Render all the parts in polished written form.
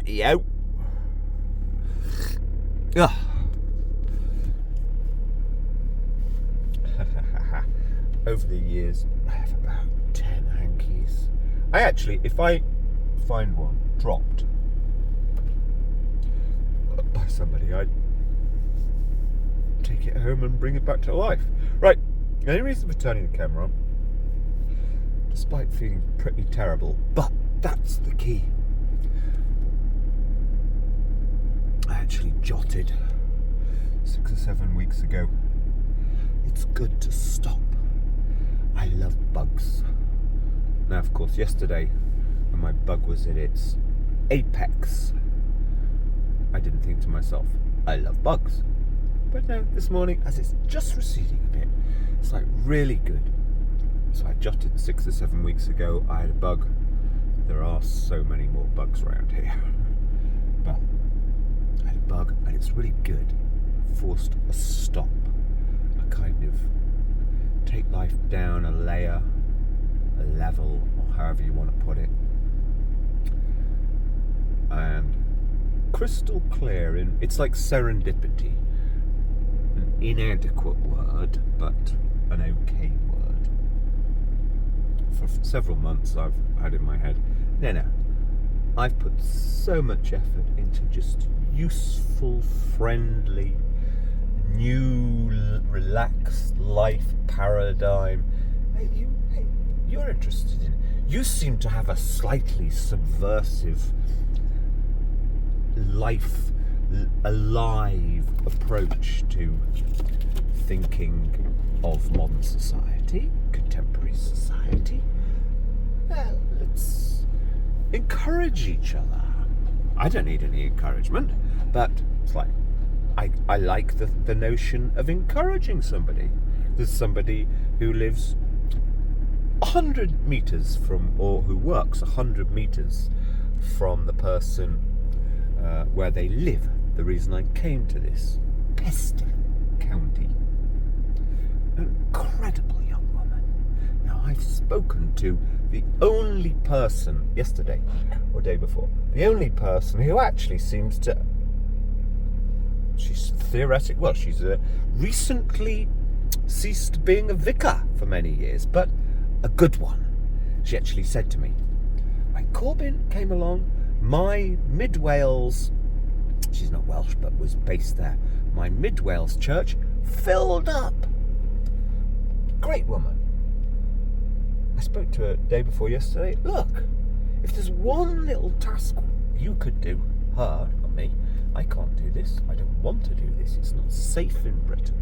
Yo. Ugh. Over the years, I have about 10 hankies. I actually, if I find one dropped by somebody, I'd take it home and bring it back to life. Right, the only reason for turning the camera on, despite feeling pretty terrible, but that's the key. I actually jotted 6 or 7 weeks ago, it's good to stop. I love bugs. Now, of course, yesterday, when my bug was at its apex, I didn't think to myself, I love bugs. But now, this morning, as it's just receding a bit, it's like really good. So I jotted 6 or 7 weeks ago, I had a bug. There are so many more bugs around here. But I had a bug, and it's really good. Forced a stop, a kind of take life down a layer, a level, or however you want to put it. And crystal clear, it's like serendipity. An inadequate word, but an okay word. For several months I've had in my head, no, I've put so much effort into just useful, friendly, new, relaxed life paradigm. Hey, you're interested in it. You seem to have a slightly subversive, life alive approach to thinking of modern society, contemporary society. Well, let's encourage each other. I don't need any encouragement, but it's like I like the notion of encouraging somebody. There's somebody who lives 100 metres from, or who works 100 metres from the person where they live. The reason I came to this pestilent county. An incredible young woman. Now, I've spoken to the only person yesterday or day before, the only person who actually seems to. She's she's recently ceased being a vicar for many years, but a good one. She actually said to me, when Corbyn came along, my Mid Wales, she's not Welsh but was based there, my Mid Wales church filled up. Great woman. I spoke to her day before yesterday. Look, if there's one little task you could do, her, not me, I can't do this, I don't want to do this, it's not safe in Britain,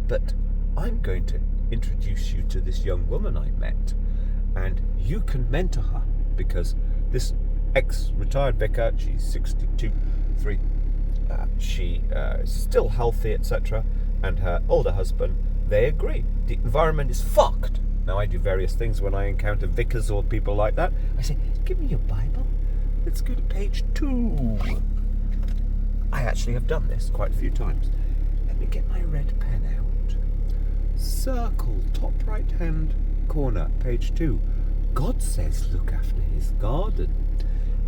but I'm going to introduce you to this young woman I met, and you can mentor her, because this ex-retired vicar, she's 62, 3, she is still healthy, etc., and her older husband, they agree. The environment is fucked. Now, I do various things when I encounter vicars or people like that. I say, give me your Bible, let's go to page 2. I actually have done this quite a few times. Let me get my red pen out. Circle, top right hand corner, page 2. God says look after his garden.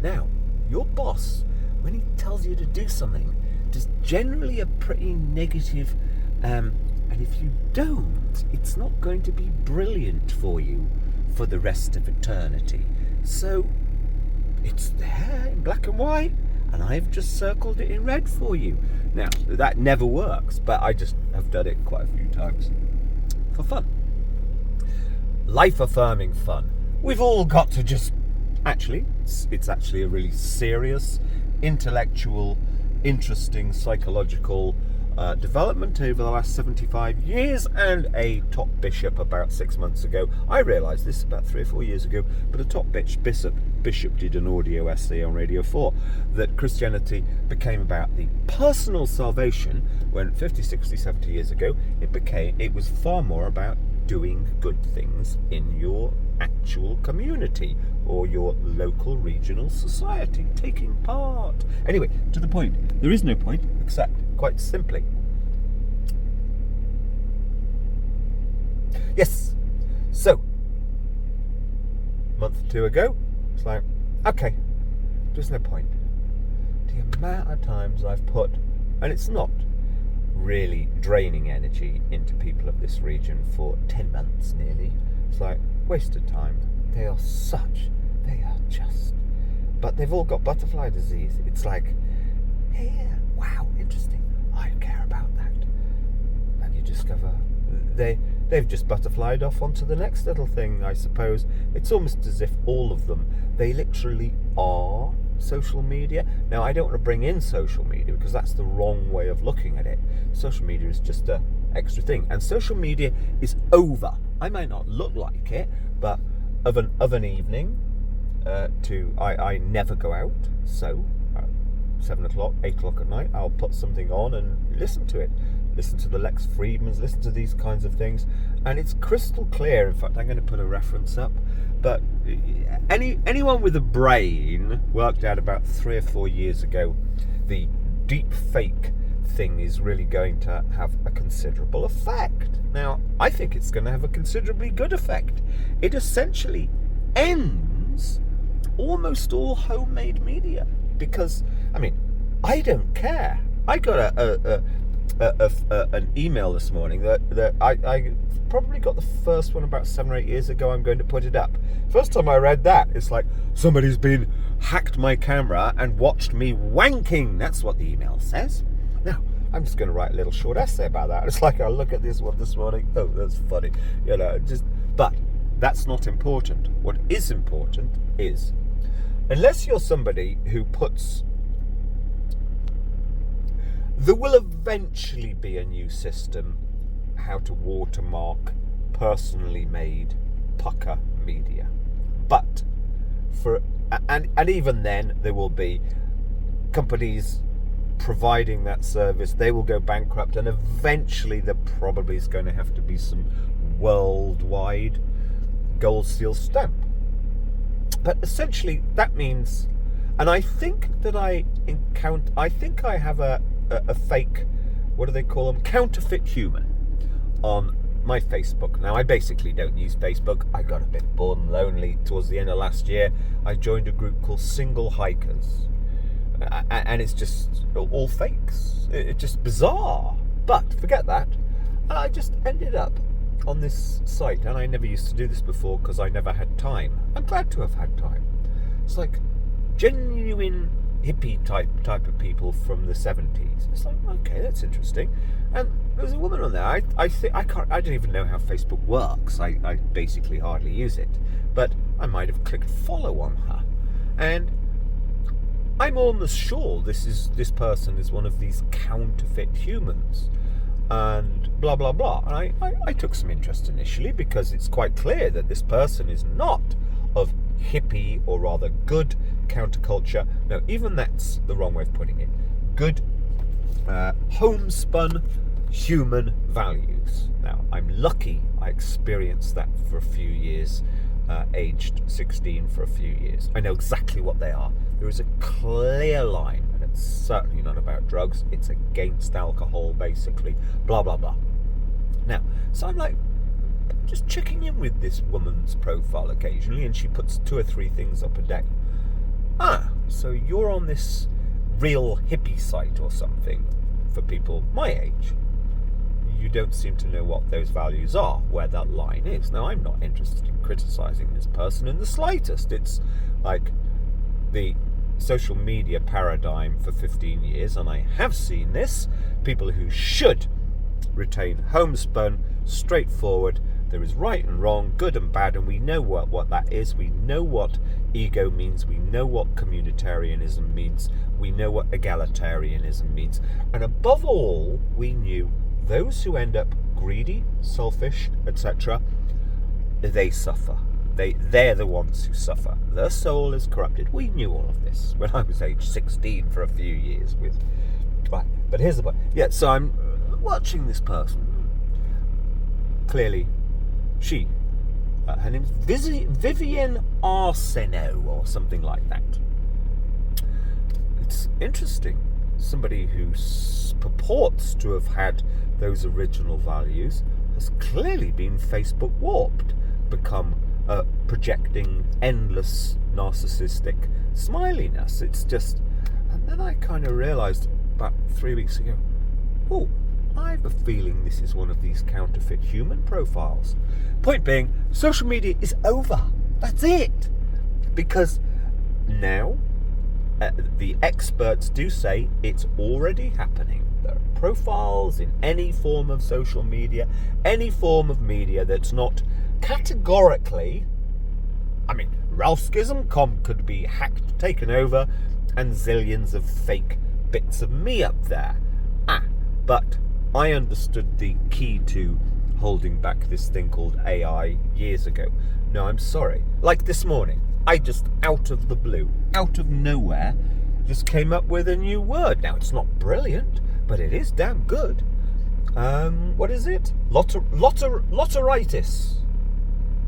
Now, your boss, when he tells you to do something, does generally a pretty negative, and if you don't, it's not going to be brilliant for you for the rest of eternity. So, it's there in black and white, and I've just circled it in red for you. Now, that never works, but I just have done it quite a few times for fun. Life-affirming fun. We've all got to just... Actually, it's actually a really serious, intellectual, interesting, psychological development over the last 75 years, and a top bishop about 6 months ago. I realised this about 3 or 4 years ago, but a top bishop did an audio essay on Radio 4 that Christianity became about the personal salvation, when 50, 60, 70 years ago it was far more about doing good things in your actual community or your local regional society, taking part. Anyway, to the point. There is no point, except quite simply. Yes. So, a month or two ago, it's like, okay, there's no point. the amount of times I've put, and it's not really draining energy into people of this region for 10 months nearly. It's like wasted time. They are just, but they've all got butterfly disease. It's like, yeah, wow, interesting. I care about that. And you discover they've just butterflied off onto the next little thing, I suppose. It's almost as if all of them, they literally are social media. Now, I don't want to bring in social media because that's the wrong way of looking at it. Social media is just a extra thing, and social media is over. I might not look like it, but of an evening, I never go out. So 7 o'clock, 8 o'clock at night, I'll put something on and listen to it. Listen to the Lex Friedmans, listen to these kinds of things, and it's crystal clear. In fact, I'm going to put a reference up, but anyone with a brain worked out about 3 or 4 years ago the deep fake thing is really going to have a considerable effect. Now, I think it's going to have a considerably good effect. It essentially ends almost all homemade media, because, I mean, I don't care. I got an email this morning that I probably got the first one about 7 or 8 years ago. I'm going to put it up. First time I read that, it's like somebody's been hacked my camera and watched me wanking. That's what the email says. Now, I'm just going to write a little short essay about that. It's like I look at this one this morning. Oh, that's funny. But that's not important. What is important is, unless you're somebody who puts, there will eventually be a new system how to watermark personally made pucker media. But and even then there will be companies providing that service. They will go bankrupt, and eventually there probably is going to have to be some worldwide gold seal stamp. But essentially that means, and I think that I have a fake, what do they call them, counterfeit human on my Facebook. Now, I basically don't use Facebook. I got a bit bored and lonely towards the end of last year. I joined a group called Single Hikers, and it's just all fakes. It's just bizarre. But forget that, I just ended up on this site, and I never used to do this before because I never had time. I'm glad to have had time. It's like genuine hippie type of people from the 70s. It's like, okay, that's interesting. And there's a woman on there. I don't even know how Facebook works. I basically hardly use it, but I might have clicked follow on her, and I'm almost sure this person is one of these counterfeit humans, and blah blah blah. And I took some interest initially because it's quite clear that this person is not of hippie, or rather good counterculture. No, even that's the wrong way of putting it. Good homespun human values. Now, I'm lucky I experienced that for a few years, aged 16 for a few years. I know exactly what they are. There is a clear line, and it's certainly not about drugs. It's against alcohol, basically. Blah, blah, blah. Now, so I'm like, just checking in with this woman's profile occasionally, and she puts 2 or 3 things up a day. So you're on this real hippie site or something for people my age. You don't seem to know what those values are, where that line is. Now, I'm not interested in criticising this person in the slightest. It's like the social media paradigm for 15 years, and I have seen this. People who should retain homespun, straightforward. There is right and wrong, good and bad, and we know what that is. We know what ego means. We know what communitarianism means. We know what egalitarianism means. And above all, we knew those who end up greedy, selfish, etc., they suffer. They're the ones who suffer. Their soul is corrupted. We knew all of this when I was age 16 for a few years. Right, but here's the point. Yeah, so I'm watching this person. Clearly, she, her name's Vivian Arsenault or something like that. It's interesting. Somebody who purports to have had those original values has clearly been Facebook warped, become projecting endless narcissistic smiliness. It's just, and then I kind of realised about 3 weeks ago, oh, I have a feeling this is one of these counterfeit human profiles. Point being, social media is over. That's it. Because now, the experts do say it's already happening. There are profiles in any form of social media, any form of media that's not categorically... I mean, Ralphskism.com could be hacked, taken over, and zillions of fake bits of me up there. But I understood the key to holding back this thing called AI years ago. No, I'm sorry. Like this morning, I just, out of the blue, out of nowhere, just came up with a new word. Now, it's not brilliant, but it is damn good. What is it? Lotteritis.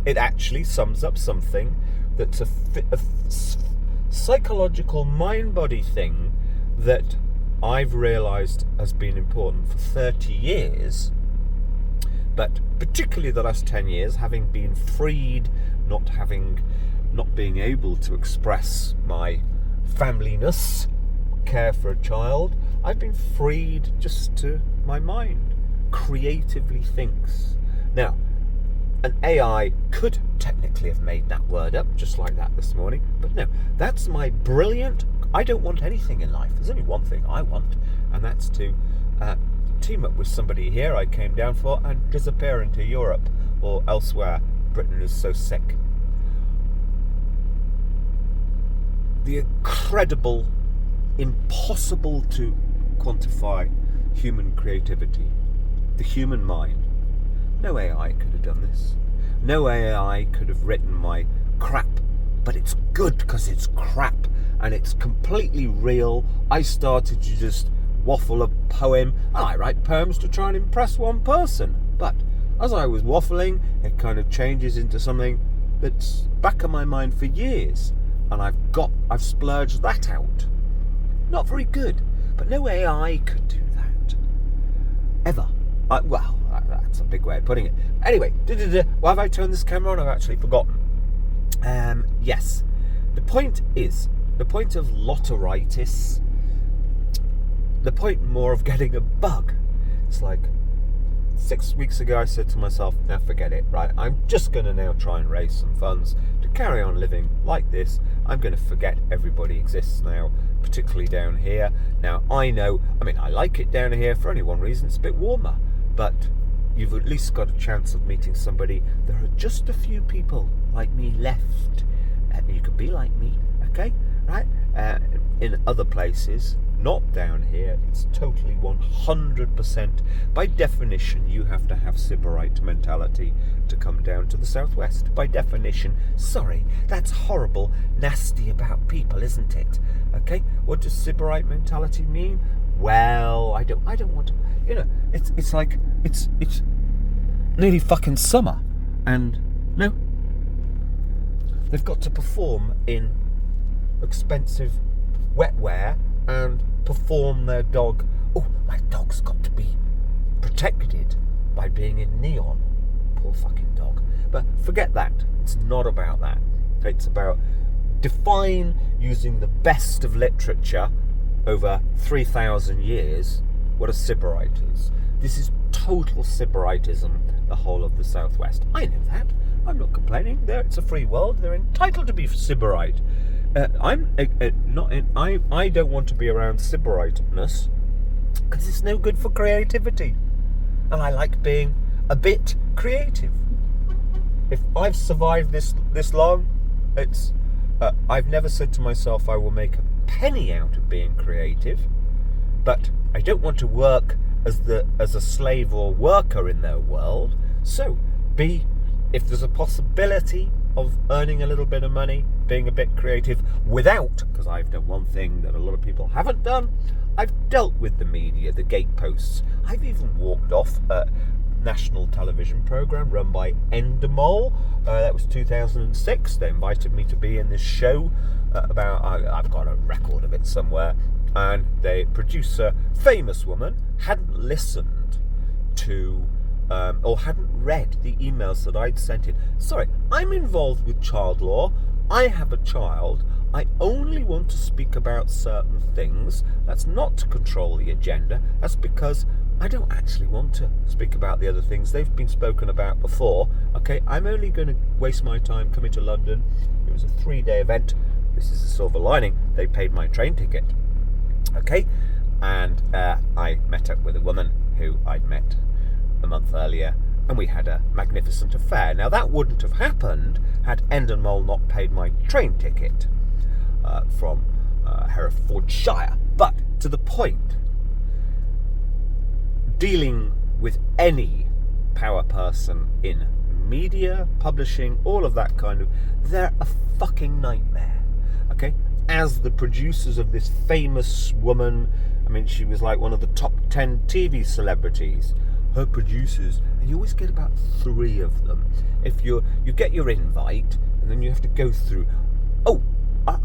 It actually sums up something that's a psychological mind-body thing that I've realised has been important for 30 years, but particularly the last 10 years, having been freed, not being able to express my familyness, care for a child, I've been freed just to my mind creatively thinks. Now, an AI could technically have made that word up just like that this morning, but no, that's my brilliant... I don't want anything in life. There's only one thing I want, and that's to team up with somebody here I came down for and disappear into Europe or elsewhere. Britain is so sick. The incredible, impossible to quantify human creativity, the human mind. No AI could have done this. No AI could have written my crap, but it's good because it's crap and it's completely real. I started to just waffle a poem, and I write poems to try and impress one person, but as I was waffling, it kind of changes into something that's back of my mind for years, and I've splurged that out. Not very good, but no AI could do that. Ever. Well, that's a big way of putting it. Anyway, why have I turned this camera on? I've actually forgotten. Yes. The point of Lotteritis, the point more of getting a bug. It's like 6 weeks ago I said to myself, now forget it, right? I'm just going to now try and raise some funds to carry on living like this. I'm going to forget everybody exists now, particularly down here. Now, I like it down here for only one reason, it's a bit warmer. But you've at least got a chance of meeting somebody. There are just a few people like me left. You could be like me, okay? Right? In other places, not down here, it's totally 100%. By definition, you have to have Sybarite mentality to come down to the southwest. By definition, sorry, that's horrible, nasty about people, isn't it? Okay? What does Sybarite mentality mean? Well, I don't want to, it's like, it's nearly fucking summer, and no, they've got to perform in expensive wetwear and perform their dog. Oh, my dog's got to be protected by being in neon. Poor fucking dog. But forget that. It's not about that. It's about define using the best of literature over 3,000 years what a Sybarite is. This is total Sybaritism, the whole of the southwest. I know that. I'm not complaining. It's a free world. They're entitled to be Sybarite. I don't want to be around Sybariteness because it's no good for creativity, and I like being a bit creative. If I've survived this long, it's I've never said to myself I will make a penny out of being creative, but I don't want to work as a slave or worker in their world. So if there's a possibility of earning a little bit of money, being a bit creative without, because I've done one thing that a lot of people haven't done, I've dealt with the media, the gateposts. I've even walked off a national television programme run by Endemol. That was 2006. They invited me to be in this show I've got a record of it somewhere, and the producer, famous woman, hadn't listened to or hadn't read the emails that I'd sent in. Sorry, I'm involved with child law. I have a child. I only want to speak about certain things. That's not to control the agenda. That's because I don't actually want to speak about the other things. They've been spoken about before. Okay, I'm only going to waste my time coming to London. It was a 3-day event. This is the silver lining. They paid my train ticket. Okay, and I met up with a woman who I'd met a month earlier, and we had a magnificent affair. Now, that wouldn't have happened had Endemol not paid my train ticket from Herefordshire. But to the point, dealing with any power person in media, publishing, all of that kind of, they're a fucking nightmare. Okay? As the producers of this famous woman, I mean, she was like one of the top 10 TV celebrities, her producers, and you always get about 3 of them. If you get your invite, and then you have to go through,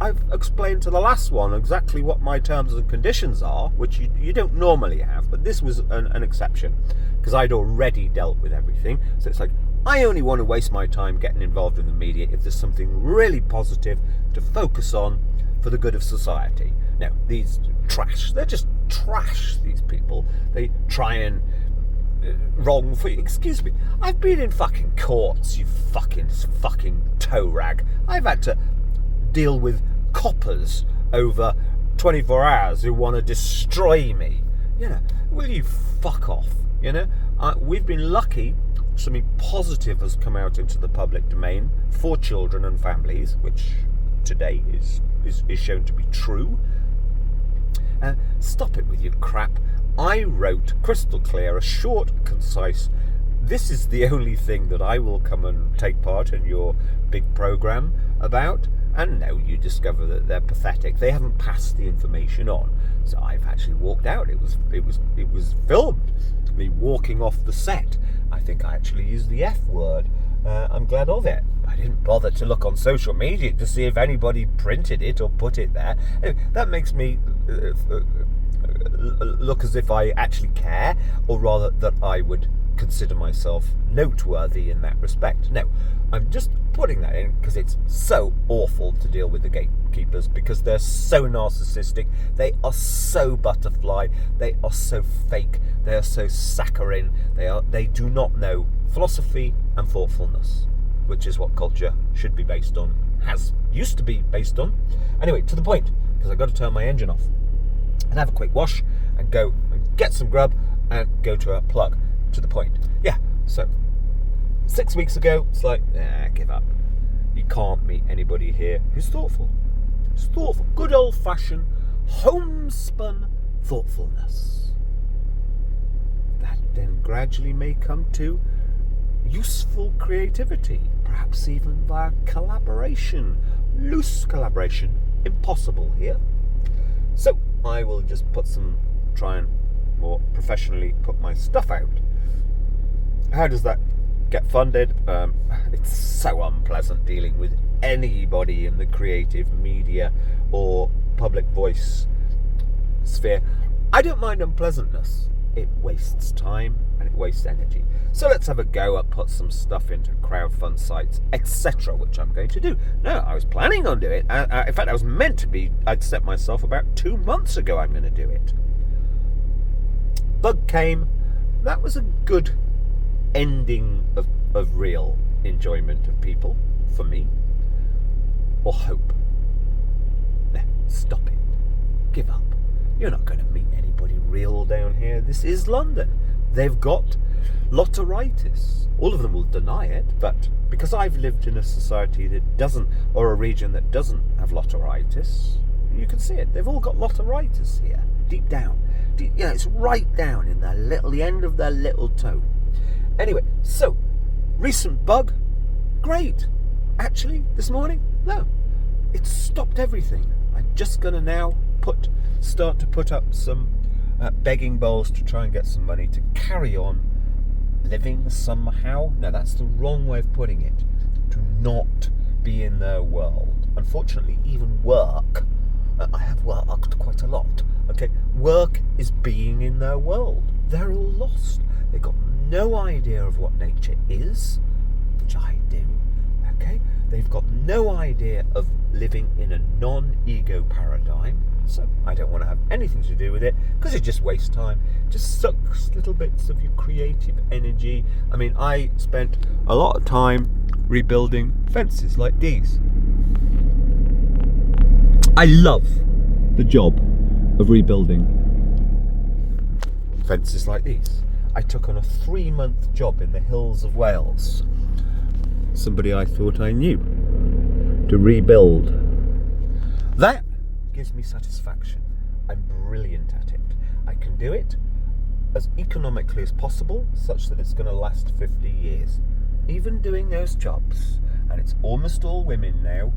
I've explained to the last one exactly what my terms and conditions are, which you don't normally have, but this was an exception, because I'd already dealt with everything. So it's like, I only want to waste my time getting involved in the media if there's something really positive to focus on for the good of society. Now, these trash, they're just trash, these people. They try and wrong for you. Excuse me, I've been in fucking courts, you fucking toe rag. I've had to deal with coppers over 24 hours who want to destroy me. You know, will you fuck off? You know, we've been lucky. Something positive has come out into the public domain for children and families, which today is shown to be true. Stop it with your crap. I wrote crystal clear, a short, concise, this is the only thing that I will come and take part in your big programme about. And now you discover that they're pathetic. They haven't passed the information on. So I've actually walked out. It was filmed. Me walking off the set. I think I actually used the F word. I'm glad of it. I didn't bother to look on social media to see if anybody printed it or put it there. That makes me look as if I actually care, or rather that I would consider myself noteworthy in that respect. No, I'm just putting that in because it's so awful to deal with the gatekeepers, because they're so narcissistic, they are so butterfly, they are so fake, they are so saccharine, they do not know philosophy and thoughtfulness, which is what culture should be based on, used to be based on. Anyway, to the point, because I've got to turn my engine off and have a quick wash and go and get some grub and go to a plug. To the point. Yeah, so 6 weeks ago, it's like, give up. You can't meet anybody here who's thoughtful. It's thoughtful. Good old-fashioned, homespun thoughtfulness. That then gradually may come to useful creativity, perhaps even via collaboration. Loose collaboration. Impossible here. So I will just try and more professionally put my stuff out. How does that get funded? It's so unpleasant dealing with anybody in the creative media or public voice sphere. I don't mind unpleasantness. It wastes time and it wastes energy. So let's have a go at put some stuff into crowdfund sites, etc., which I'm going to do. No, I was planning on doing it. In fact, I was meant to be. I'd set myself about 2 months ago I'm going to do it. Bug came. That was a good ending of real enjoyment of people for me, or hope. Now, stop it. Give up. You're not going to meet anybody real down here. This is London. They've got Lotteritis. All of them will deny it, but because I've lived in a society that doesn't, or a region that doesn't have Lotteritis, you can see it. They've all got Lotteritis here, deep down. It's right down in the end of their little toe. Anyway, so, recent bug, great. Actually, this morning, no. It stopped everything. I'm just going to now start to put up some begging bowls to try and get some money to carry on living somehow. No, that's the wrong way of putting it. To not be in their world. Unfortunately, even work, I have worked quite a lot. Okay, work is being in their world. They're all lost. They've got no idea of what nature is, which I do. Okay, They've got no idea of living in a non-ego paradigm, so I don't want to have anything to do with it because it just wastes time, just sucks little bits of your creative energy. I mean, I spent a lot of time rebuilding fences like these. I love the job of rebuilding fences like these. I took on a 3-month job in the hills of Wales. Somebody I thought I knew to rebuild. That gives me satisfaction. I'm brilliant at it. I can do it as economically as possible, such that it's going to last 50 years. Even doing those jobs, and it's almost all women now,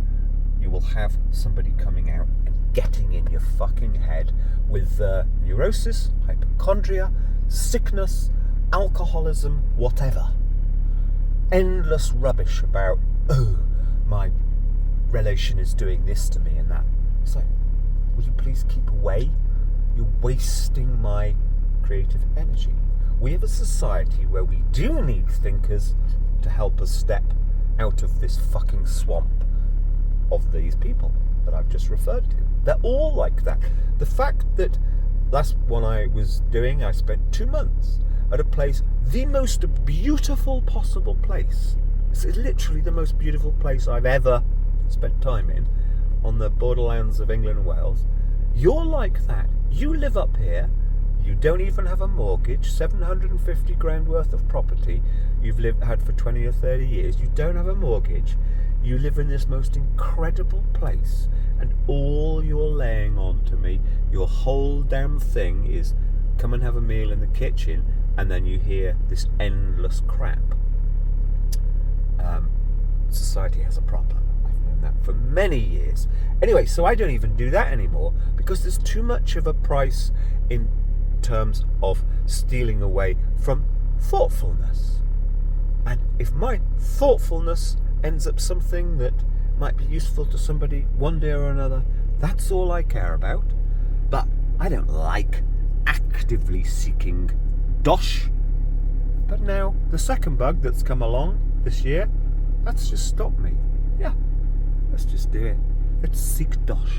you will have somebody coming out and getting in your fucking head with neurosis, hypochondria, sickness, alcoholism, whatever. Endless rubbish about, oh, my relation is doing this to me and that. So, will you please keep away? You're wasting my creative energy. We have a society where we do need thinkers to help us step out of this fucking swamp of these people that I've just referred to. They're all like that. The fact that last one I was doing, I spent 2 months at a place, the most beautiful possible place. It's literally the most beautiful place I've ever spent time in, on the borderlands of England and Wales. You're like that. You live up here. You don't even have a mortgage, 750 grand worth of property you've had for 20 or 30 years. You don't have a mortgage. You live in this most incredible place, and all you're laying on to me, your whole damn thing is come and have a meal in the kitchen, and then you hear this endless crap. Society has a problem. I've known that for many years. Anyway, so I don't even do that anymore because there's too much of a price in terms of stealing away from thoughtfulness. And if my thoughtfulness ends up something that might be useful to somebody one day or another, that's all I care about. But I don't like actively seeking dosh. But now the second bug that's come along this year, that's just stopped me. Yeah, let's just do it. Let's seek dosh.